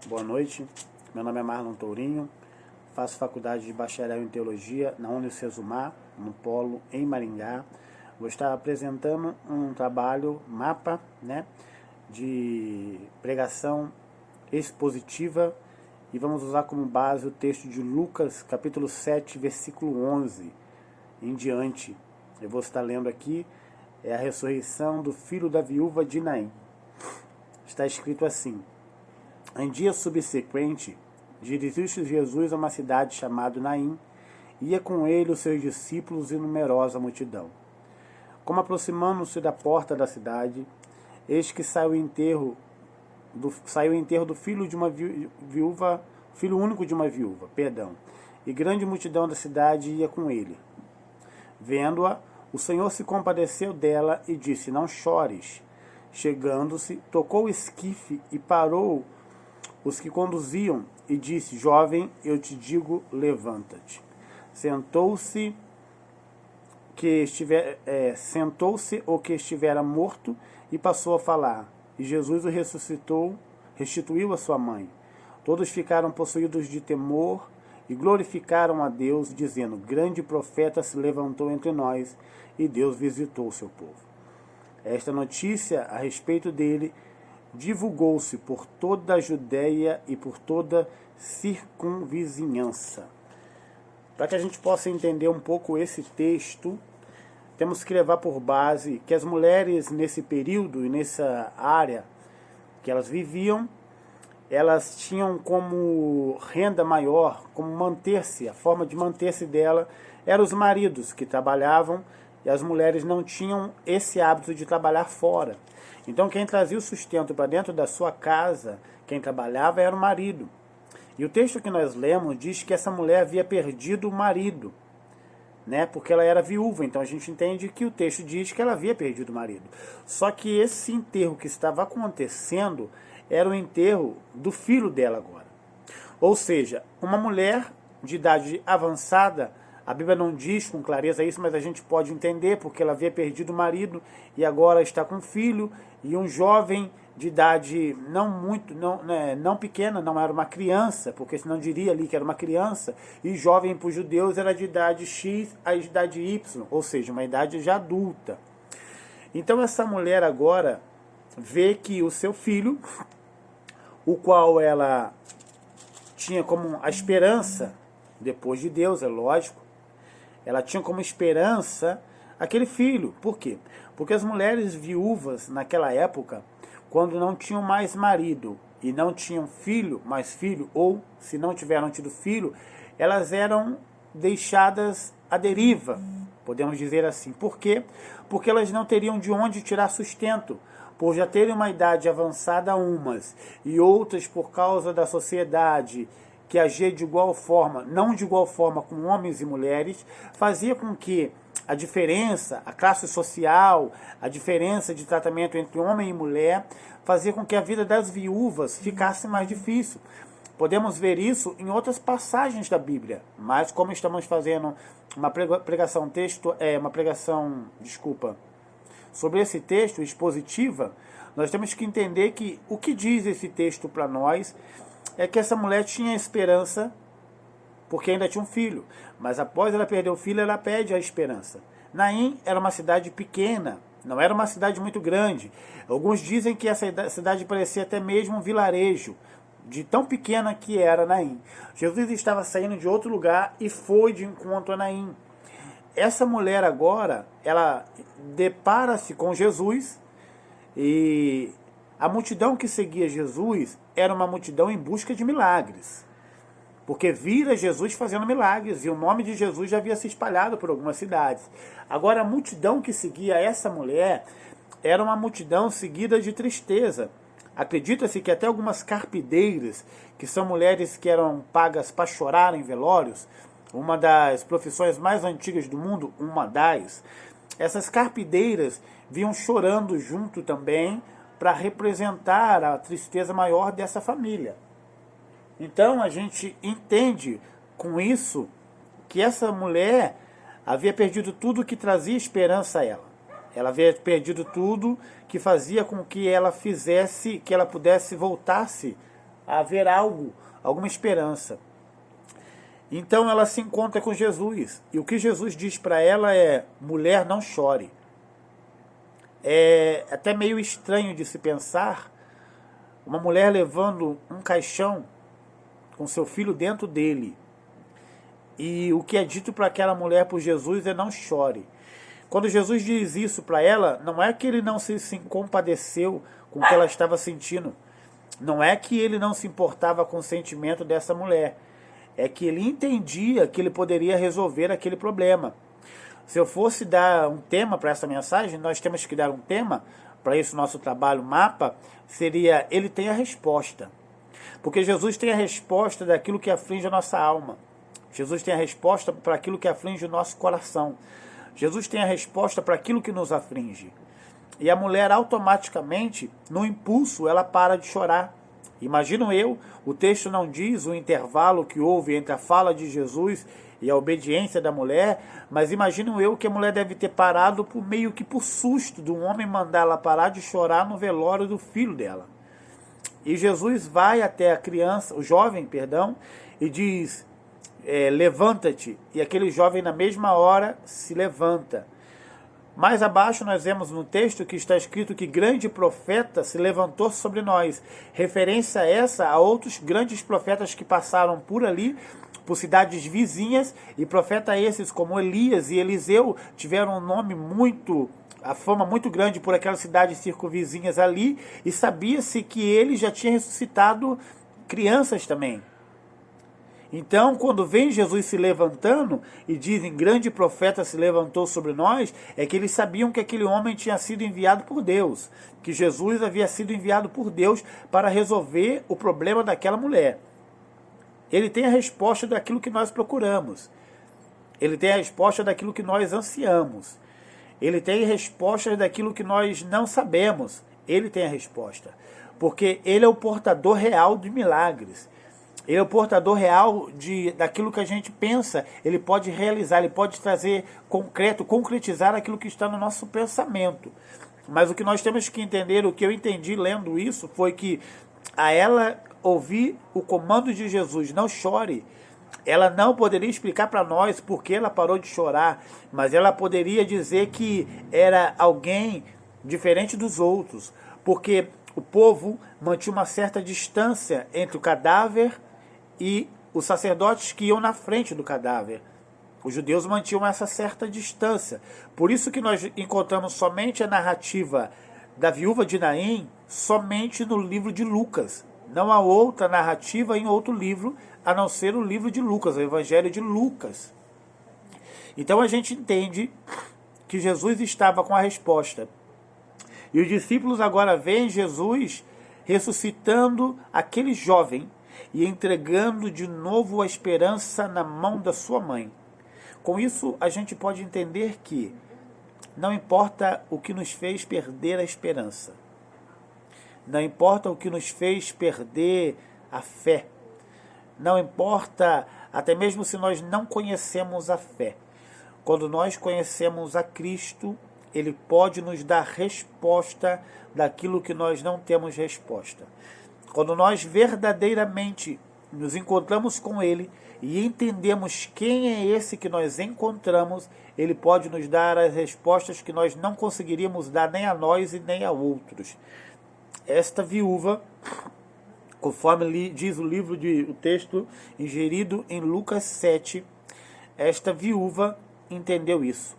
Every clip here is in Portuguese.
Boa noite, meu nome é Marlon Tourinho, faço faculdade de bacharel em Teologia na Unicesumar, no Polo, em Maringá. Vou estar apresentando um trabalho, mapa, de pregação expositiva, e vamos usar como base o texto de Lucas, capítulo 7, versículo 11 em diante. Eu vou estar lendo aqui, é a ressurreição do filho da viúva de Naim. Está escrito assim: em dia subsequente, dirigiu-se Jesus a uma cidade chamada Naim, ia com ele os seus discípulos e numerosa multidão. Como aproximando-se da porta da cidade, eis que saiu o enterro do filho de uma viúva, filho único de uma viúva, e grande multidão da cidade ia com ele. Vendo-a, o Senhor se compadeceu dela e disse: não chores. Chegando-se, tocou o esquife e parou os que conduziam, e disse: jovem, eu te digo, levanta-te. Sentou-se o que estivera morto e passou a falar. E Jesus o ressuscitou, restituiu a sua mãe. Todos ficaram possuídos de temor e glorificaram a Deus, dizendo: grande profeta se levantou entre nós, e Deus visitou o seu povo. Esta notícia a respeito dele divulgou-se por toda a Judéia e por toda circunvizinhança. Para que a gente possa entender um pouco esse texto, temos que levar por base que as mulheres nesse período e nessa área que elas viviam, elas tinham como renda maior, como manter-se, a forma de manter-se dela, eram os maridos que trabalhavam, e as mulheres não tinham esse hábito de trabalhar fora. Então quem trazia o sustento para dentro da sua casa, quem trabalhava, era o marido. E o texto que nós lemos diz que essa mulher havia perdido o marido, porque ela era viúva. Então a gente entende que o texto diz que ela havia perdido o marido. Só que esse enterro que estava acontecendo era o enterro do filho dela agora. Ou seja, uma mulher de idade avançada, a Bíblia não diz com clareza isso, mas a gente pode entender, porque ela havia perdido o marido e agora está com um filho, e um jovem de idade não pequena, não era uma criança, porque senão diria ali que era uma criança, e jovem para os judeus era de idade X a idade Y, ou seja, uma idade já adulta. Então essa mulher agora vê que o seu filho, o qual ela tinha como a esperança, depois de Deus, é lógico, ela tinha como esperança aquele filho. Por quê? Porque as mulheres viúvas naquela época, quando não tinham mais marido e não tinham filho, mais filho, ou se não tiveram tido filho, elas eram deixadas à deriva, podemos dizer assim. Por quê? Porque elas não teriam de onde tirar sustento, por já terem uma idade avançada umas, e outras por causa da sociedade que agia de igual forma, não de igual forma com homens e mulheres, fazia com que a diferença, a classe social, a diferença de tratamento entre homem e mulher, fazia com que a vida das viúvas ficasse mais difícil. Podemos ver isso em outras passagens da Bíblia, mas como estamos fazendo uma pregação sobre esse texto expositiva, nós temos que entender que o que diz esse texto para nós é que essa mulher tinha esperança porque ainda tinha um filho, mas após ela perder o filho, ela perde a esperança. Naim era uma cidade pequena, não era uma cidade muito grande. Alguns dizem que essa cidade parecia até mesmo um vilarejo, de tão pequena que era Naim. Jesus estava saindo de outro lugar e foi de encontro a Naim. Essa mulher agora, ela depara-se com Jesus, e a multidão que seguia Jesus era uma multidão em busca de milagres, porque vira Jesus fazendo milagres, e o nome de Jesus já havia se espalhado por algumas cidades. Agora a multidão que seguia essa mulher era uma multidão seguida de tristeza. Acredita-se que até algumas carpideiras, que são mulheres que eram pagas para chorar em velórios, uma das profissões mais antigas do mundo, essas carpideiras vinham chorando junto também para representar a tristeza maior dessa família. Então a gente entende com isso que essa mulher havia perdido tudo que trazia esperança a ela. Ela havia perdido tudo que fazia com que ela pudesse voltar-se a haver algo, alguma esperança. Então ela se encontra com Jesus. E o que Jesus diz para ela é: mulher, não chore. É até meio estranho de se pensar uma mulher levando um caixão com seu filho dentro dele. E o que é dito para aquela mulher por Jesus é: não chore. Quando Jesus diz isso para ela, não é que ele não se compadeceu com o que ela estava sentindo. Não é que ele não se importava com o sentimento dessa mulher. É que ele entendia que ele poderia resolver aquele problema. Se eu fosse dar um tema para essa mensagem, nós temos que dar um tema para esse nosso trabalho mapa, seria: ele tem a resposta. Porque Jesus tem a resposta daquilo que aflige a nossa alma. Jesus tem a resposta para aquilo que aflige o nosso coração. Jesus tem a resposta para aquilo que nos aflige. E a mulher automaticamente, no impulso, ela para de chorar. Imagino eu, o texto não diz o intervalo que houve entre a fala de Jesus e a obediência da mulher, mas imagino eu que a mulher deve ter parado meio que por susto de um homem mandar ela parar de chorar no velório do filho dela. E Jesus vai até a criança, o jovem, perdão, e diz: levanta-te. E aquele jovem na mesma hora se levanta. Mais abaixo nós vemos no texto que está escrito que grande profeta se levantou sobre nós. Referência essa a outros grandes profetas que passaram por ali, por cidades vizinhas, e profetas esses como Elias e Eliseu tiveram um nome a fama muito grande por aquelas cidades circunvizinhas ali, e sabia-se que ele já tinha ressuscitado crianças também. Então, quando vem Jesus se levantando e dizem grande profeta se levantou sobre nós, é que eles sabiam que aquele homem tinha sido enviado por Deus, que Jesus havia sido enviado por Deus para resolver o problema daquela mulher. Ele tem a resposta daquilo que nós procuramos. Ele tem a resposta daquilo que nós ansiamos. Ele tem a resposta daquilo que nós não sabemos. Ele tem a resposta. Porque ele é o portador real de milagres. Ele é o portador real daquilo que a gente pensa. Ele pode realizar, ele pode trazer concretizar aquilo que está no nosso pensamento. Mas o que nós temos que entender, o que eu entendi lendo isso, foi que a ela ouvir o comando de Jesus: não chore, ela não poderia explicar para nós por que ela parou de chorar, mas ela poderia dizer que era alguém diferente dos outros, porque o povo mantinha uma certa distância entre o cadáver e os sacerdotes que iam na frente do cadáver. Os judeus mantinham essa certa distância. Por isso que nós encontramos somente a narrativa da viúva de Naim somente no livro de Lucas. Não há outra narrativa em outro livro, a não ser o livro de Lucas, o Evangelho de Lucas. Então a gente entende que Jesus estava com a resposta. E os discípulos agora veem Jesus ressuscitando aquele jovem e entregando de novo a esperança na mão da sua mãe. Com isso, a gente pode entender que não importa o que nos fez perder a esperança, não importa o que nos fez perder a fé, não importa até mesmo se nós não conhecemos a fé. Quando nós conhecemos a Cristo, Ele pode nos dar resposta daquilo que nós não temos resposta. Quando nós verdadeiramente nos encontramos com Ele e entendemos quem é esse que nós encontramos, Ele pode nos dar as respostas que nós não conseguiríamos dar nem a nós e nem a outros. Esta viúva, conforme diz o texto ingerido em Lucas 7, esta viúva entendeu isso,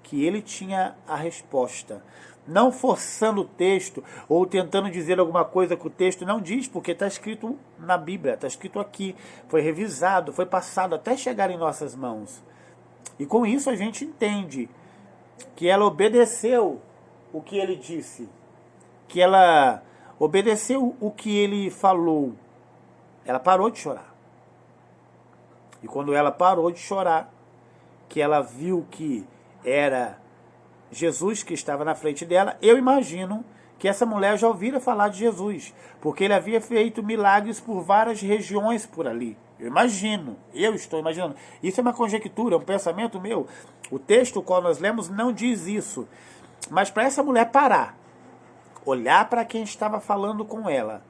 que ele tinha a resposta. Não forçando o texto ou tentando dizer alguma coisa que o texto não diz, porque está escrito na Bíblia, está escrito aqui, foi revisado, foi passado até chegar em nossas mãos. E com isso a gente entende que ela obedeceu o que ele disse, que ela obedeceu o que ele falou. Ela parou de chorar. E quando ela parou de chorar, que ela viu que era Jesus que estava na frente dela, eu imagino que essa mulher já ouvira falar de Jesus, porque ele havia feito milagres por várias regiões por ali. Eu estou imaginando. Isso é uma conjectura, é um pensamento meu. O texto qual nós lemos não diz isso. Mas para essa mulher parar, olhar para quem estava falando com ela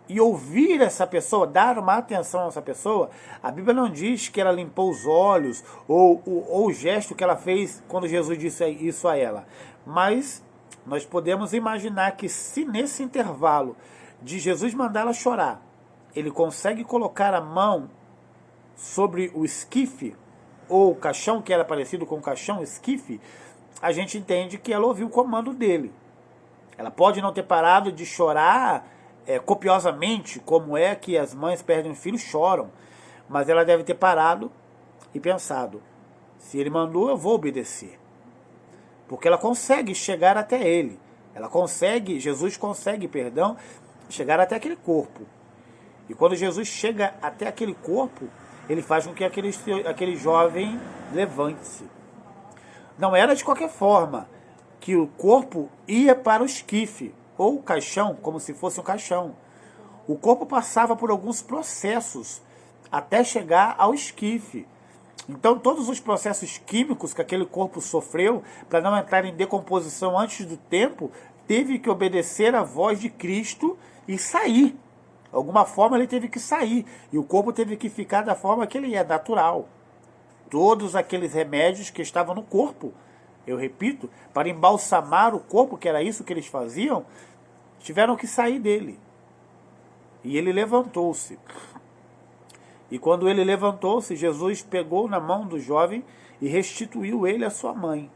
e ouvir essa pessoa, dar uma atenção a essa pessoa, a Bíblia não diz que ela limpou os olhos ou o gesto que ela fez quando Jesus disse isso a ela. Mas nós podemos imaginar que se nesse intervalo de Jesus mandar ela chorar, ele consegue colocar a mão sobre o esquife, ou o caixão, que era parecido com o caixão, esquife, a gente entende que ela ouviu o comando dele. Ela pode não ter parado de chorar copiosamente, como é que as mães perdem um filho, choram. Mas ela deve ter parado e pensado, se ele mandou, eu vou obedecer. Porque ela consegue chegar até ele. Jesus consegue, chegar até aquele corpo. E quando Jesus chega até aquele corpo, ele faz com que aquele jovem levante-se. Não era de qualquer forma que o corpo ia para o esquife, ou o caixão, como se fosse um caixão. O corpo passava por alguns processos até chegar ao esquife. Então, todos os processos químicos que aquele corpo sofreu, para não entrar em decomposição antes do tempo, teve que obedecer à voz de Cristo e sair. De alguma forma ele teve que sair. E o corpo teve que ficar da forma que ele é, natural. Todos aqueles remédios que estavam no corpo, eu repito, para embalsamar o corpo, que era isso que eles faziam, tiveram que sair dele. E ele levantou-se. E quando ele levantou-se, Jesus pegou na mão do jovem e restituiu ele à sua mãe.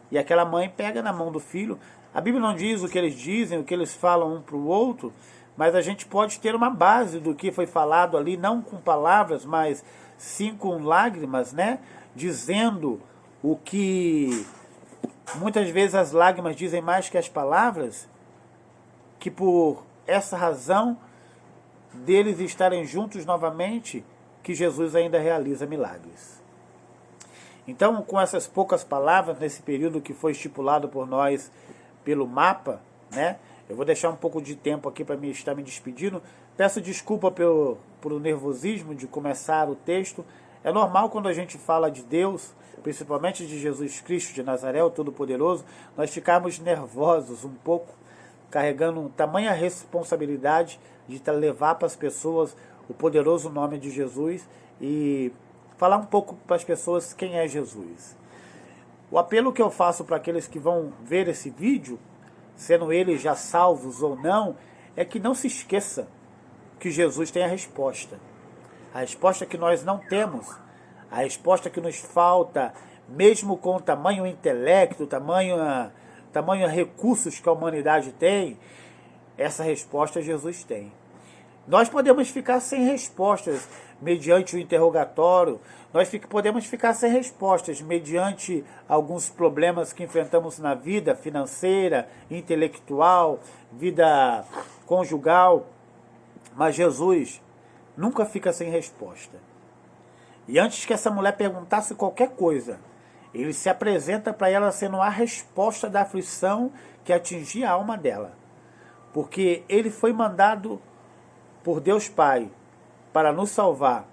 E aquela mãe pega na mão do filho. A Bíblia não diz o que eles dizem, o que eles falam um para o outro, mas a gente pode ter uma base do que foi falado ali, não com palavras, mas sim com lágrimas, né? Dizendo o que muitas vezes as lágrimas dizem mais que as palavras, que por essa razão deles estarem juntos novamente, que Jesus ainda realiza milagres. Então, com essas poucas palavras, nesse período que foi estipulado por nós pelo mapa, né? Eu vou deixar um pouco de tempo aqui para estar me despedindo. Peço desculpa pelo nervosismo de começar o texto. É normal quando a gente fala de Deus, principalmente de Jesus Cristo de Nazaré, o Todo-Poderoso, nós ficarmos nervosos um pouco, carregando tamanha responsabilidade de levar para as pessoas o poderoso nome de Jesus e falar um pouco para as pessoas quem é Jesus. O apelo que eu faço para aqueles que vão ver esse vídeo, sendo eles já salvos ou não, é que não se esqueça que Jesus tem a resposta. A resposta que nós não temos, a resposta que nos falta, mesmo com o tamanho intelecto, tamanho recursos que a humanidade tem, essa resposta Jesus tem. Nós podemos ficar sem respostas mediante o interrogatório, nós podemos ficar sem respostas mediante alguns problemas que enfrentamos na vida financeira, intelectual, vida conjugal, mas Jesus nunca fica sem resposta. E antes que essa mulher perguntasse qualquer coisa, ele se apresenta para ela sendo a resposta da aflição que atingia a alma dela. Porque ele foi mandado por Deus Pai para nos salvar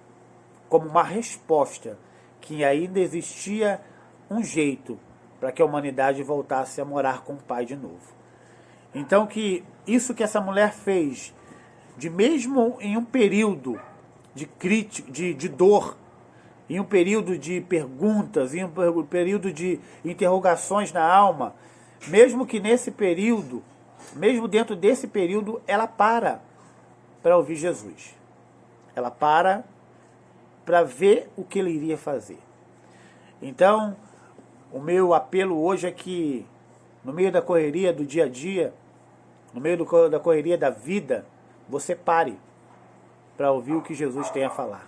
como uma resposta que ainda existia um jeito para que a humanidade voltasse a morar com o Pai de novo. Então que isso que essa mulher fez, de mesmo em um período de dor, em um período de perguntas, em um período de interrogações na alma, mesmo que nesse período, mesmo dentro desse período, ela para ouvir Jesus. Ela para ver o que ele iria fazer. Então, o meu apelo hoje é que, no meio da correria do dia a dia, no meio da correria da vida, você pare para ouvir o que Jesus tem a falar.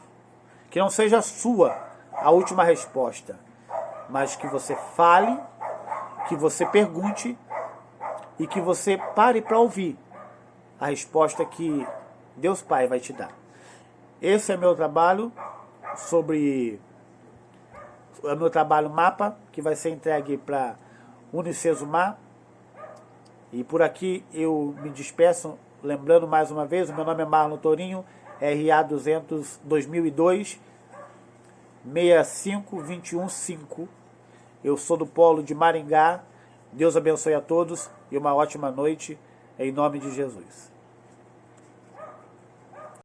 Que não seja sua a última resposta, mas que você fale, que você pergunte e que você pare para ouvir a resposta que Deus Pai vai te dar. Esse é meu trabalho meu trabalho mapa, que vai ser entregue para Unicesumar. E por aqui eu me despeço, lembrando mais uma vez, o meu nome é Marlon Tourinho, RA 200 2002 65215. Eu sou do Polo de Maringá. Deus abençoe a todos e uma ótima noite, em nome de Jesus.